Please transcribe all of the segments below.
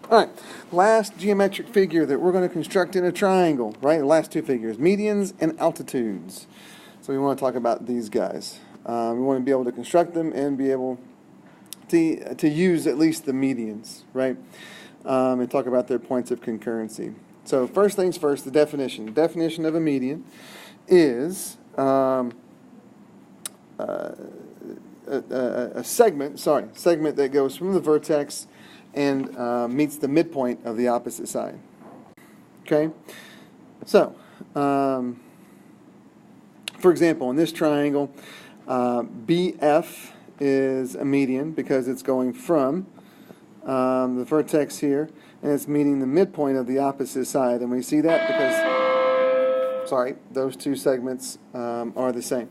All right, last geometric figure that we're going to construct in a triangle, right? The last two figures, medians and altitudes. So we want to talk about these guys. We want to be able to construct them and be able to use at least the medians, right? And talk about their points of concurrency. So first things first, the definition. The definition of a median is a segment that goes from the vertex and meets the midpoint of the opposite side. Okay? So, for example, in this triangle, BF is a median because it's going from the vertex here, and it's meeting the midpoint of the opposite side. And we see that because, those two segments are the same.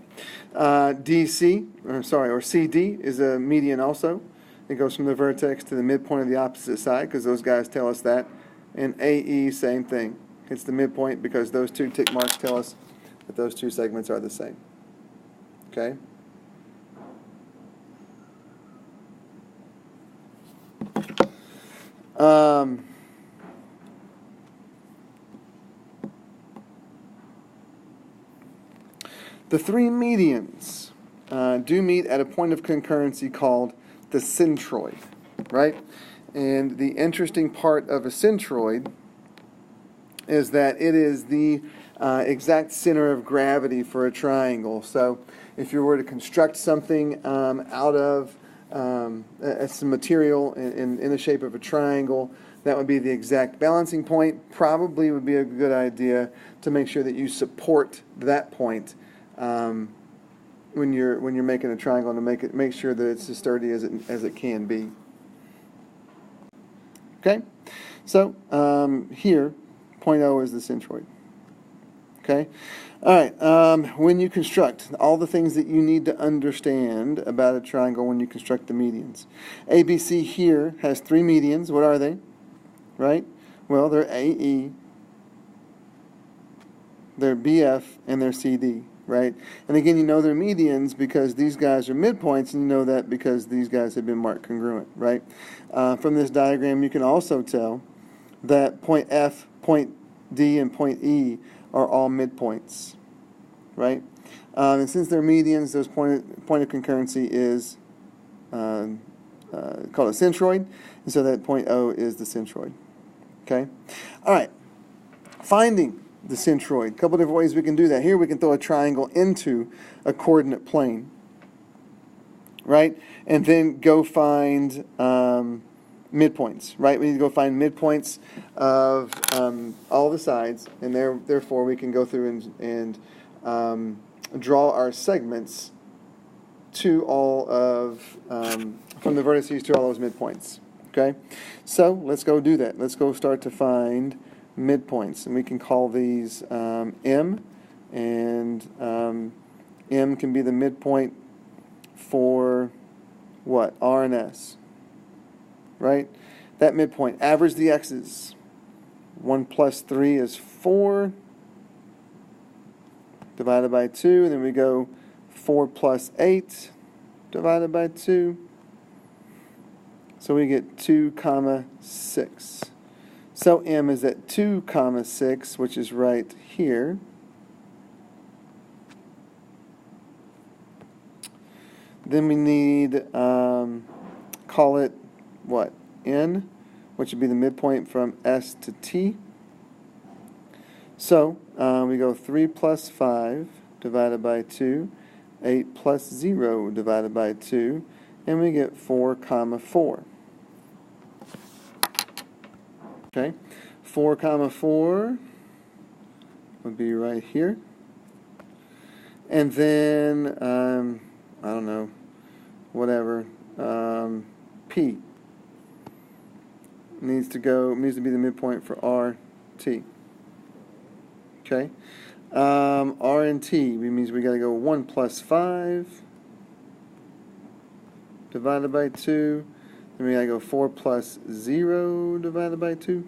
or CD is a median also. It goes from the vertex to the midpoint of the opposite side because those guys tell us that. And AE, same thing. It's the midpoint because those two tick marks tell us that those two segments are the same. Okay? The three medians do meet at a point of concurrency called the centroid, right? And the interesting part of a centroid is that it is the exact center of gravity for a triangle. So if you were to construct something out of some material in the shape of a triangle, that would be the exact balancing point. Probably would be a good idea to make sure that you support that point when you're making a triangle, to make sure that it's as sturdy as it can be. Okay, so here, point O is the centroid. Okay, all right. When you construct, all the things that you need to understand about a triangle when you construct the medians. ABC here has three medians. What are they? Right? Well, they're AE, they're BF, and they're CD. Right? And again, you know they're medians because these guys are midpoints, and you know that because these guys have been marked congruent. Right? From this diagram, you can also tell that point F, point D, and point E are all midpoints, right? And since they're medians, those point of concurrency is called a centroid, and so that point O is the centroid. Okay? All right. Finding the centroid. A couple different ways we can do that. Here we can throw a triangle into a coordinate plane, right? And then go find midpoints, right? We need to go find midpoints of all the sides, and therefore we can go through and draw our segments to all of, from the vertices to all those midpoints, okay? So let's go do that. Let's go start to find midpoints, and we can call these M, and M can be the midpoint for what? R and S. Right? That midpoint. Average the x's. 1 plus 3 is 4. Divided by 2. And then we go 4 plus 8 divided by 2. So we get 2 comma 6. So M is at 2 comma 6, which is right here. Then we need, call it, what? N, which would be the midpoint from S to T. So we go 3 plus 5 divided by 2, 8 plus 0 divided by 2, and we get 4 comma 4. Okay, 4 comma 4 would be right here. And then, I don't know, whatever, P needs to be the midpoint for R, T. Okay, R and T means we got to go 1 plus 5 divided by 2. Then we got to go 4 plus 0 divided by 2.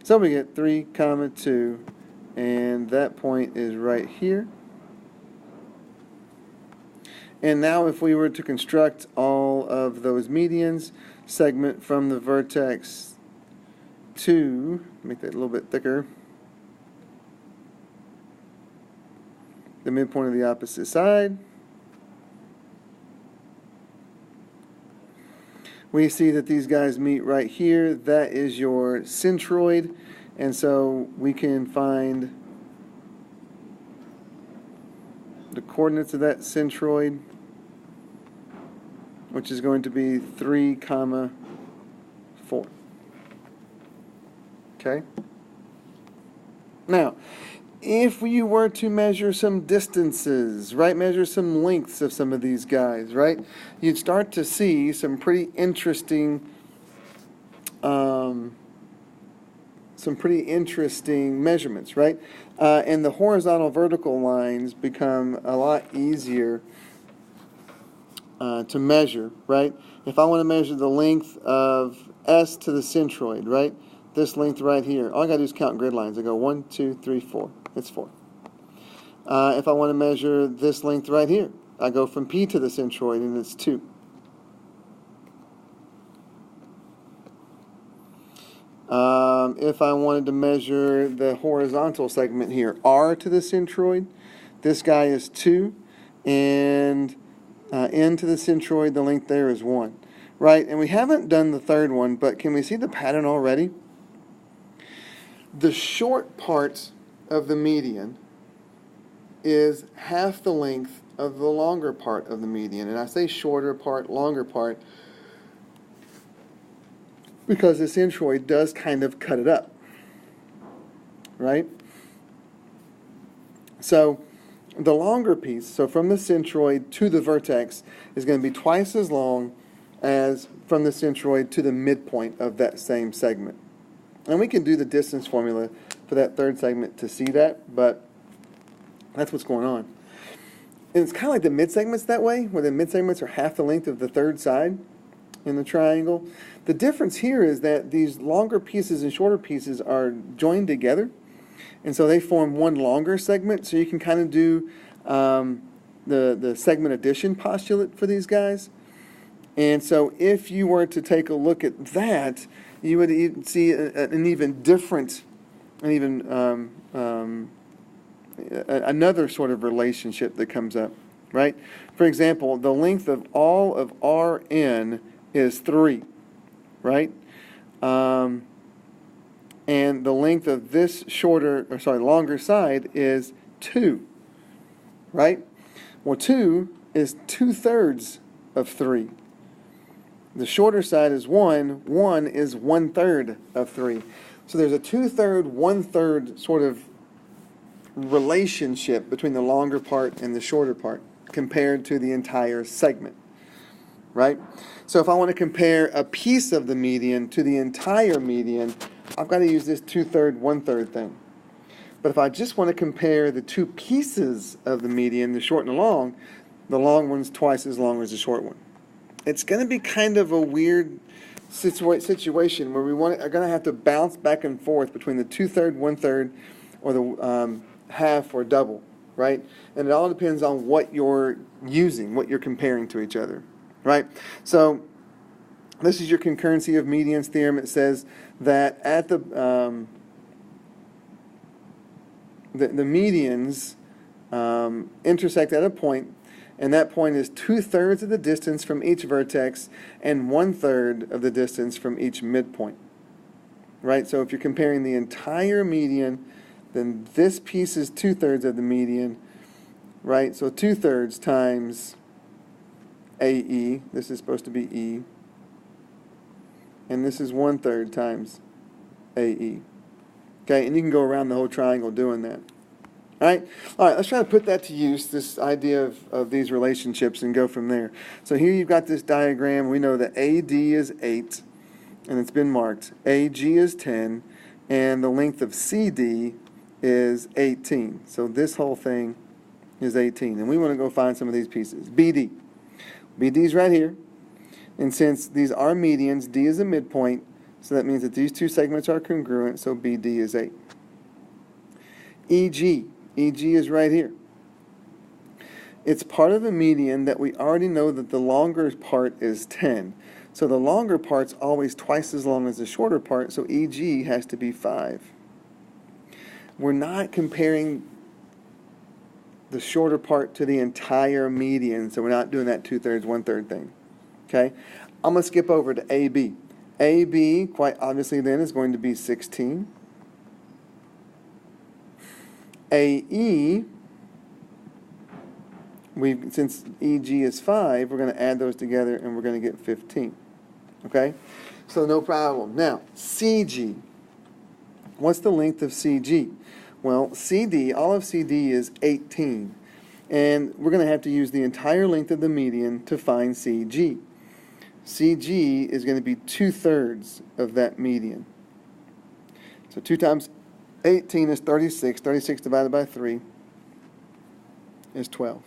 So we get 3 comma 2, and that point is right here. And now if we were to construct all of those medians, segment from the vertex to, make that a little bit thicker, the midpoint of the opposite side. We see that these guys meet right here. That is your centroid. And so we can find the coordinates of that centroid, which is going to be 3, 4. Okay? Now, if you were to measure some distances, right, measure some lengths of some of these guys, right, you'd start to see some pretty interesting measurements, right? And the horizontal vertical lines become a lot easier to measure, right? If I want to measure the length of S to the centroid, right, this length right here, all I got to do is count grid lines. I go 1, 2, 3, 4. It's 4. If I want to measure this length right here, I go from P to the centroid, and it's 2. If I wanted to measure the horizontal segment here, R to the centroid, this guy is 2, and N to the centroid, the length there is 1. Right? And we haven't done the third one, but can we see the pattern already? The short part of the median is half the length of the longer part of the median. And I say shorter part, longer part, because the centroid does kind of cut it up. Right? So the longer piece, so from the centroid to the vertex, is going to be twice as long as from the centroid to the midpoint of that same segment. And we can do the distance formula for that third segment to see that, but that's what's going on. And it's kind of like the mid-segments that way, where the mid-segments are half the length of the third side in the triangle. The difference here is that these longer pieces and shorter pieces are joined together, and so they form one longer segment, so you can kind of do the segment addition postulate for these guys. And so if you were to take a look at that, you would see an even different, another sort of relationship that comes up, right? For example, the length of all of Rn is 3, right? And the length of this longer side is 2, right? Well, 2 is 2/3 of 3. The shorter side is 1. 1 is 1/3 of 3. So there's a 2/3, 1/3 sort of relationship between the longer part and the shorter part compared to the entire segment, right? So if I want to compare a piece of the median to the entire median, I've got to use this 2/3, 1/3 thing. But if I just want to compare the two pieces of the median, the short and the long one's twice as long as the short one. It's going to be kind of a weird situation where are going to have to bounce back and forth between the 2/3, 1/3, or the half or double, right? And it all depends on what you're using, what you're comparing to each other, right? So this is your concurrency of medians theorem. It says that at the medians intersect at a point, and that point is 2/3 of the distance from each vertex and 1/3 of the distance from each midpoint, right? So if you're comparing the entire median, then this piece is 2/3 of the median, right? So 2/3 times AE, this is supposed to be E, and this is 1/3 times AE. Okay, and you can go around the whole triangle doing that. All right, let's try to put that to use, this idea of these relationships, and go from there. So here you've got this diagram. We know that AD is 8, and it's been marked. AG is 10, and the length of CD is 18. So this whole thing is 18, and we want to go find some of these pieces. BD. BD's right here, and since these are medians, D is a midpoint, so that means that these two segments are congruent, so BD is 8. EG. EG is right here. It's part of a median that we already know that the longer part is 10. So the longer part's always twice as long as the shorter part, so EG has to be 5. We're not comparing the shorter part to the entire median, so we're not doing that 2/3, 1/3 thing. Okay? I'm going to skip over to AB. AB, quite obviously then, is going to be 16. AE, since EG is 5, we're going to add those together and we're going to get 15. Okay? So no problem. Now, CG. What's the length of CG? Well, CD, all of CD is 18. And we're going to have to use the entire length of the median to find CG. CG is going to be 2/3 of that median. So 2 times 18 is 36. 36 divided by 3 is 12.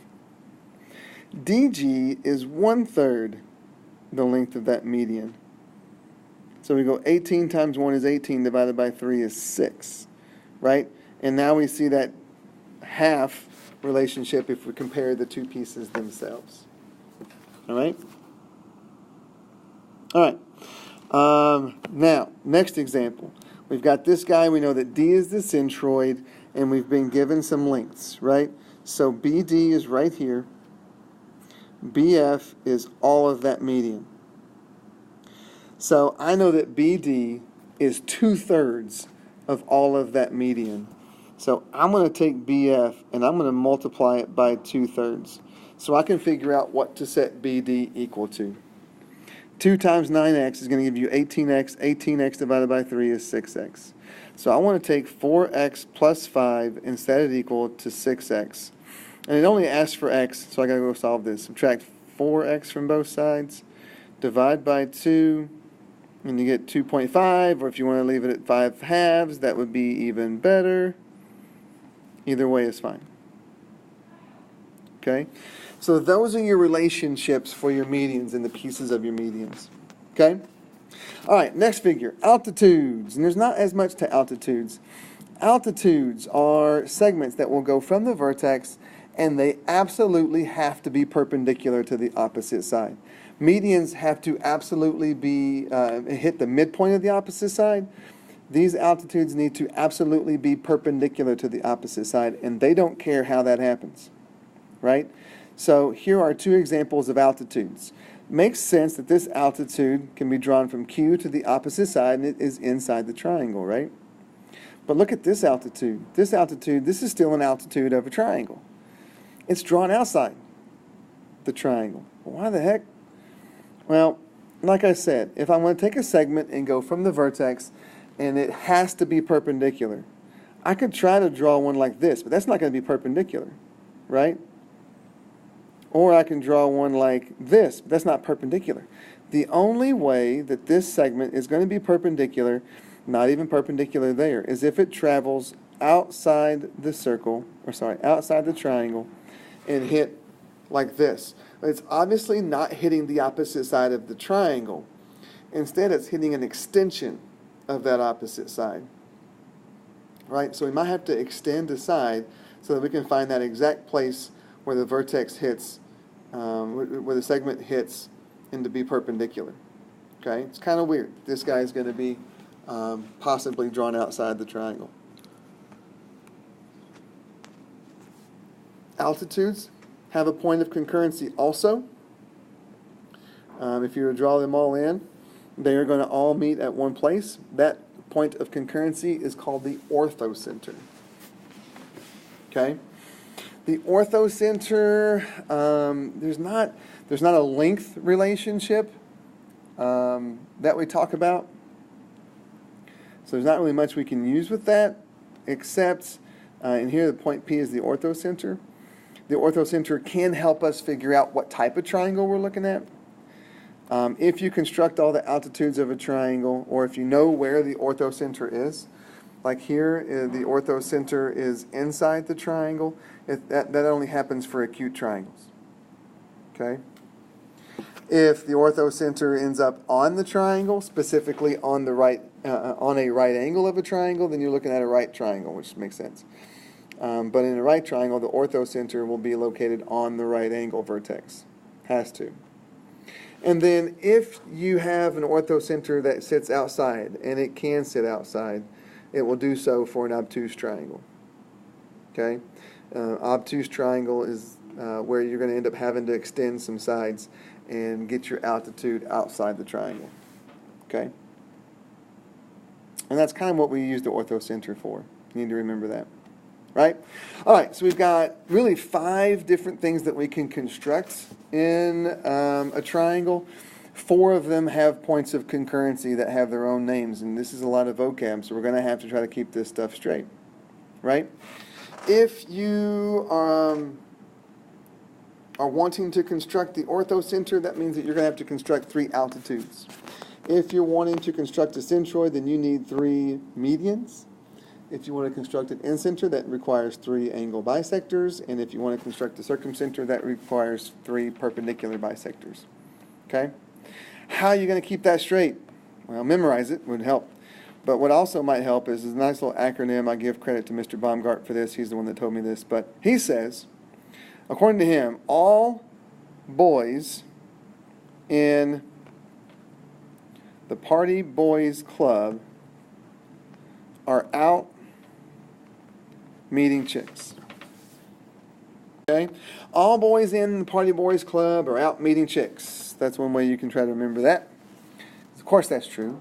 DG is 1/3 the length of that median. So we go 18 times 1 is 18 divided by 3 is 6, right? And now we see that half relationship if we compare the two pieces themselves. All right? All right. Now, next example. We've got this guy. We know that D is the centroid, and we've been given some lengths, right? So BD is right here. BF is all of that median. So I know that BD is 2/3 of all of that median. So I'm going to take BF and I'm going to multiply it by 2/3. So I can figure out what to set BD equal to. 2 times 9x is going to give you 18x. 18x divided by 3 is 6x. So I want to take 4x plus 5 and set it equal to 6x. And it only asks for x, so I got to go solve this. Subtract 4x from both sides. Divide by 2. And you get 2.5, or if you want to leave it at 5/2, that would be even better. Either way is fine. Okay? So those are your relationships for your medians and the pieces of your medians. Okay? All right, next figure, altitudes. And there's not as much to altitudes. Altitudes are segments that will go from the vertex, and they absolutely have to be perpendicular to the opposite side. Medians have to absolutely be hit the midpoint of the opposite side. These altitudes need to absolutely be perpendicular to the opposite side, and they don't care how that happens, right? So here are two examples of altitudes. Makes sense that this altitude can be drawn from Q to the opposite side, and it is inside the triangle, right? But look at this altitude. This is still an altitude of a triangle. It's drawn outside the triangle. Why the heck? Well, like I said, if I want to take a segment and go from the vertex, and it has to be perpendicular, I could try to draw one like this, but that's not going to be perpendicular, right? Or I can draw one like this, but that's not perpendicular. The only way that this segment is going to be perpendicular, not even perpendicular there, is if it travels outside the circle, outside the triangle, and hit like this. It's obviously not hitting the opposite side of the triangle. Instead, it's hitting an extension of that opposite side. Right? So we might have to extend the side so that we can find that exact place where the vertex hits, where the segment hits, and to be perpendicular. Okay? It's kind of weird. This guy is going to be possibly drawn outside the triangle. Altitudes have a point of concurrency also. If you were to draw them all in, they are going to all meet at one place. That point of concurrency is called the orthocenter. Okay? The orthocenter, there's not a length relationship that we talk about. So there's not really much we can use with that, except, and here the point P is the orthocenter. The orthocenter can help us figure out what type of triangle we're looking at. If you construct all the altitudes of a triangle, or if you know where the orthocenter is, like here, the orthocenter is inside the triangle. That only happens for acute triangles. Okay? If the orthocenter ends up on the triangle, specifically on the right, on a right angle of a triangle, then you're looking at a right triangle, which makes sense. But in a right triangle, the orthocenter will be located on the right angle vertex. Has to. And then if you have an orthocenter that sits outside, and it can sit outside, it will do so for an obtuse triangle. Okay? Obtuse triangle is where you're going to end up having to extend some sides and get your altitude outside the triangle. Okay? And that's kind of what we use the orthocenter for. You need to remember that. Right? All right, so we've got really 5 different things that we can construct in a triangle. 4 of them have points of concurrency that have their own names, and this is a lot of vocab, so we're going to have to try to keep this stuff straight. Right? If you are wanting to construct the orthocenter, that means that you're going to have to construct 3 altitudes. If you're wanting to construct a centroid, then you need 3 medians. If you want to construct an incenter, that requires 3 angle bisectors. And if you want to construct a circumcenter, that requires 3 perpendicular bisectors. Okay? How are you going to keep that straight? Well, memorize it would help. But what also might help is a nice little acronym. I give credit to Mr. Baumgart for this. He's the one that told me this. But he says, according to him, all boys in the Party Boys Club are out meeting chicks. Okay? All boys in the Party Boys Club are out meeting chicks. That's one way you can try to remember that. Of course that's true.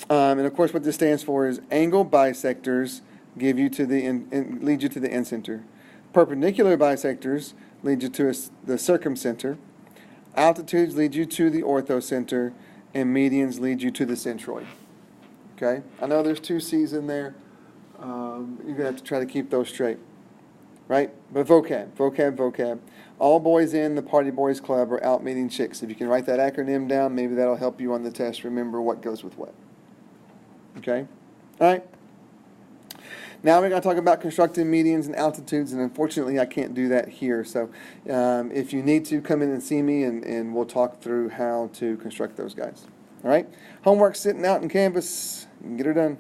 And of course what this stands for is angle bisectors give you to the lead you to the incenter. Perpendicular bisectors lead you to the circumcenter. Altitudes lead you to the orthocenter. And medians lead you to the centroid. Okay? I know there's 2 C's in there. You're going to have to try to keep those straight. Right? But vocab. All boys in the Party Boys Club are out meeting chicks. If you can write that acronym down, maybe that'll help you on the test remember what goes with what. Okay? All right? Now we're going to talk about constructing medians and altitudes, and unfortunately I can't do that here. So if you need to, come in and see me, and we'll talk through how to construct those guys. All right? Homework sitting out in Canvas. Get her done.